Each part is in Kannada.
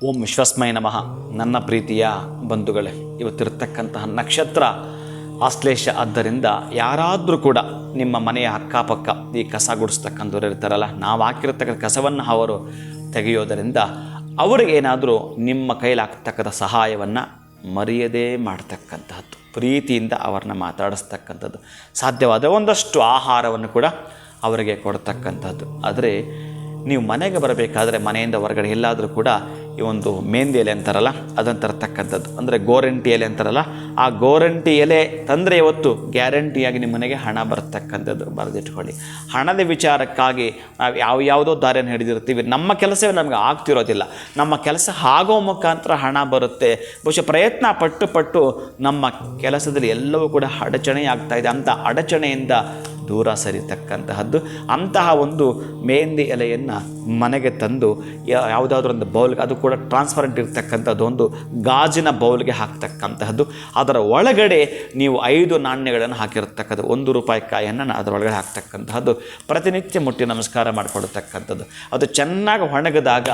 ಓಂ ವಿಶ್ವಸ್ಮೈ ನಮಃ. ನನ್ನ ಪ್ರೀತಿಯ ಬಂಧುಗಳೇ, ಇವತ್ತಿರ್ತಕ್ಕಂತಹ ನಕ್ಷತ್ರ ಆಶ್ಲೇಷ. ಆದ್ದರಿಂದ ಯಾರಾದರೂ ಕೂಡ ನಿಮ್ಮ ಮನೆಯ ಅಕ್ಕಪಕ್ಕ ಈ ಕಸ ಗುಡಿಸ್ತಕ್ಕಂಥವ್ರು ಇರ್ತಾರಲ್ಲ, ನಾವು ಹಾಕಿರ್ತಕ್ಕಂಥ ಕಸವನ್ನು ಅವರು ತೆಗೆಯೋದರಿಂದ ಅವರಿಗೇನಾದರೂ ನಿಮ್ಮ ಕೈಲಾಗ್ತಕ್ಕಂಥ ಸಹಾಯವನ್ನು ಮರೆಯದೇ ಮಾಡ್ತಕ್ಕಂತಹದ್ದು, ಪ್ರೀತಿಯಿಂದ ಅವ್ರನ್ನ ಮಾತಾಡಿಸ್ತಕ್ಕಂಥದ್ದು, ಸಾಧ್ಯವಾದ ಒಂದಷ್ಟು ಆಹಾರವನ್ನು ಕೂಡ ಅವರಿಗೆ ಕೊಡ್ತಕ್ಕಂಥದ್ದು. ಆದರೆ ನೀವು ಮನೆಗೆ ಬರಬೇಕಾದ್ರೆ ಮನೆಯಿಂದ ಹೊರಗಡೆ ಎಲ್ಲಾದರೂ ಕೂಡ ಈ ಒಂದು ಮೆಹಂದಿ ಎಲೆ ಅಂತಾರಲ್ಲ ಅದನ್ನು ತರ್ತಕ್ಕಂಥದ್ದು, ಅಂದರೆ ಗೋರಂಟಿ ಎಲೆ ಅಂತಾರಲ್ಲ, ಆ ಗೋರಂಟಿ ಎಲೆ ತಂದರೆ ಇವತ್ತು ಗ್ಯಾರಂಟಿಯಾಗಿ ನಿಮ್ಮ ಮನೆಗೆ ಹಣ ಬರ್ತಕ್ಕಂಥದ್ದು. ಬರೆದಿಟ್ಕೊಳ್ಳಿ. ಹಣದ ವಿಚಾರಕ್ಕಾಗಿ ನಾವು ಯಾವುದೋ ದಾರಿಯನ್ನು ಹಿಡಿದಿರ್ತೀವಿ, ನಮ್ಮ ಕೆಲಸವೇ ನಮಗೆ ಆಗ್ತಿರೋದಿಲ್ಲ. ನಮ್ಮ ಕೆಲಸ ಆಗೋ ಮುಖಾಂತರ ಹಣ ಬರುತ್ತೆ. ಬಹುಶಃ ಪ್ರಯತ್ನ ಪಟ್ಟು ನಮ್ಮ ಕೆಲಸದಲ್ಲಿ ಎಲ್ಲವೂ ಕೂಡ ಅಡಚಣೆ ಆಗ್ತಾಯಿದೆ. ಅಂಥ ಅಡಚಣೆಯಿಂದ ದೂರ ಸರಿತಕ್ಕಂತಹದ್ದು. ಅಂತಹ ಒಂದು ಮೆಹಂದಿ ಎಲೆಯನ್ನು ಮನೆಗೆ ತಂದು ಯಾವುದಾದ್ರೂ ಒಂದು ಬೌಲ್ಗೆ, ಅದು ಕೂಡ ಟ್ರಾನ್ಸ್ಪರೆಂಟ್ ಇರ್ತಕ್ಕಂಥದ್ದು, ಒಂದು ಗಾಜಿನ ಬೌಲ್ಗೆ ಹಾಕ್ತಕ್ಕಂತಹದ್ದು. ಅದರ ಒಳಗಡೆ ನೀವು 5 ನಾಣ್ಯಗಳನ್ನು ಹಾಕಿರ್ತಕ್ಕಂಥದ್ದು, 1 ರೂಪಾಯಿ ಕಾಯಿಯನ್ನು ಅದರೊಳಗಡೆ ಹಾಕ್ತಕ್ಕಂತಹದ್ದು. ಪ್ರತಿನಿತ್ಯ ಮುಟ್ಟಿ ನಮಸ್ಕಾರ ಮಾಡಿಕೊಡ್ತಕ್ಕಂಥದ್ದು. ಅದು ಚೆನ್ನಾಗಿ ಒಣಗಿದಾಗ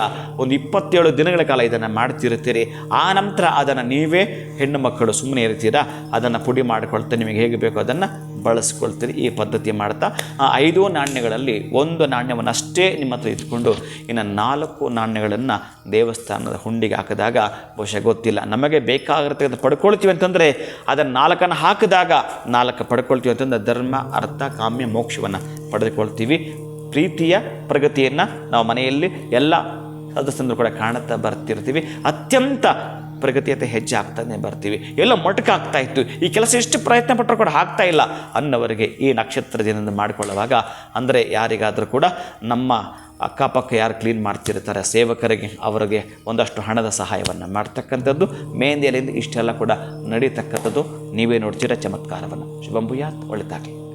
ಒಂದು 27 ದಿನಗಳ ಕಾಲ ಇದನ್ನು ಮಾಡ್ತಿರ್ತೀರಿ. ಆ ನಂತರ ಅದನ್ನು ನೀವೇ ಹೆಣ್ಣು ಮಕ್ಕಳು ಸುಮ್ಮನೆ ಇರ್ತೀರಾ, ಅದನ್ನು ಪುಡಿ ಮಾಡಿಕೊಳ್ತಾ ನಿಮಗೆ ಹೇಗೆ ಬೇಕೋ ಅದನ್ನು ಬಳಸ್ಕೊಳ್ತೀರಿ. ಈ ಪದ್ಧತಿ ಮಾಡ್ತಾ 5 ನಾಣ್ಯಗಳಲ್ಲಿ 1 ನಾಣ್ಯವನ್ನು ಅಷ್ಟೇ ನಿಮ್ಮ ಹತ್ರ ಇಟ್ಕೊಂಡು ಇನ್ನು 4 ನಾಣ್ಯಗಳನ್ನು ದೇವಸ್ಥಾನದ ಹುಂಡಿಗೆ ಹಾಕಿದಾಗ, ಬಹುಶಃ ಗೊತ್ತಿಲ್ಲ, ನಮಗೆ ಬೇಕಾಗಿರ್ತಕ್ಕಂಥ ಪಡ್ಕೊಳ್ತೀವಿ ಅಂತಂದರೆ ಅದನ್ನು 4 ಹಾಕಿದಾಗ 4 ಪಡ್ಕೊಳ್ತೀವಿ ಅಂತಂದ್ರೆ ಧರ್ಮ, ಅರ್ಥ, ಕಾಮ್ಯ, ಮೋಕ್ಷವನ್ನು ಪಡೆದುಕೊಳ್ತೀವಿ. ಪ್ರೀತಿಯ ಪ್ರಗತಿಯನ್ನು ನಾವು ಮನೆಯಲ್ಲಿ ಎಲ್ಲ ಸದಸ್ಯರು ಕೂಡ ಕಾಣುತ್ತಾ ಬರ್ತಿರ್ತೀವಿ. ಅತ್ಯಂತ ಪ್ರಗತಿಯತೆ ಹೆಜ್ಜೆ ಆಗ್ತಾನೆ ಬರ್ತೀವಿ. ಎಲ್ಲೋ ಮೊಟಕಾಗ್ತಾ ಇತ್ತು, ಈ ಕೆಲಸ ಎಷ್ಟು ಪ್ರಯತ್ನ ಪಟ್ಟರು ಕೂಡ ಆಗ್ತಾ ಇಲ್ಲ ಅನ್ನೋವರಿಗೆ ಈ ನಕ್ಷತ್ರ ದಿನದಿಂದ ಮಾಡಿಕೊಳ್ಳುವಾಗ, ಅಂದರೆ ಯಾರಿಗಾದರೂ ಕೂಡ ನಮ್ಮ ಅಕ್ಕಪಕ್ಕ ಯಾರು ಕ್ಲೀನ್ ಮಾಡ್ತಿರ್ತಾರೆ ಸೇವಕರಿಗೆ, ಅವರಿಗೆ ಒಂದಷ್ಟು ಹಣದ ಸಹಾಯವನ್ನು ಮಾಡ್ತಕ್ಕಂಥದ್ದು, ಮೆಹಂದಿಯಲ್ಲಿಂದ ಇಷ್ಟೆಲ್ಲ ಕೂಡ ನಡೀತಕ್ಕಂಥದ್ದು. ನೀವೇ ನೋಡ್ತೀರ ಚಮತ್ಕಾರವನ್ನು. ಶುಭಂ ಭೂಯಾತ್. ಒಳಿತಾಗಲಿ.